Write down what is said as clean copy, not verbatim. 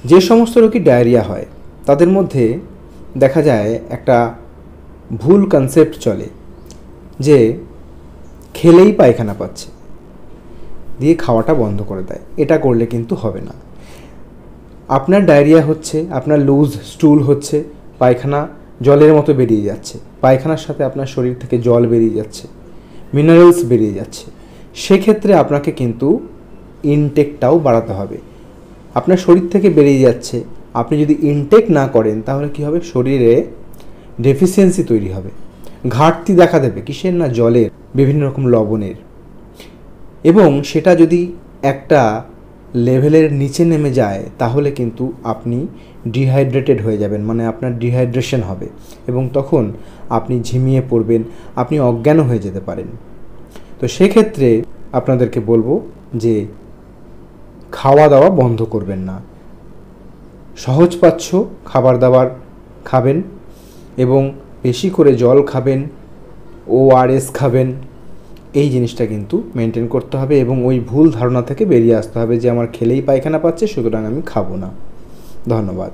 যে সমস্ত রোগী ডায়রিয়া হয় তাদের মধ্যে দেখা যায় একটা ভুল কনসেপ্ট চলে যে খেলেই পায়খানা পাচ্ছে, দিয়ে খাওয়াটা বন্ধ করে দেয়। এটা করলে কিন্তু হবে না। আপনার ডায়রিয়া হচ্ছে, আপনার লুজ স্টুল হচ্ছে, পায়খানা জলের মতো বেরিয়ে যাচ্ছে, পায়খানার সাথে আপনার শরীর থেকে জল বেরিয়ে যাচ্ছে, মিনারেলস বেরিয়ে যাচ্ছে, সেক্ষেত্রে আপনাকে কিন্তু ইনটেকটাও বাড়াতে হবে। আপনার শরীর থেকে বেরিয়ে যাচ্ছে, আপনি যদি ইনটেক না করেন তাহলে কী হবে, শরীরে ডেফিসিয়েন্সি তৈরি হবে, ঘাটতি দেখা দেবে। কিসের না? জলের, বিভিন্ন রকম লবণের। এবং সেটা যদি একটা লেভেলের নিচে নেমে যায় তাহলে কিন্তু আপনি ডিহাইড্রেটেড হয়ে যাবেন, মানে আপনার ডিহাইড্রেশন হবে এবং তখন আপনি ঝিমিয়ে পড়বেন, আপনি অজ্ঞানও হয়ে যেতে পারেন। তো সেক্ষেত্রে আপনাদেরকে বলবো যে খাওয়া দাওয়া বন্ধ করবেন না, সহজপাচ্য খাবার দাবার খাবেন এবং বেশি করে জল খাবেন, ORS খাবেন। এই জিনিসটা কিন্তু মেনটেন করতে হবে এবং ওই ভুল ধারণা থেকে বেরিয়ে আসতে হবে যে আমার খেলেই পায়খানা পাচ্ছে সুতরাং আমি খাবো না। ধন্যবাদ।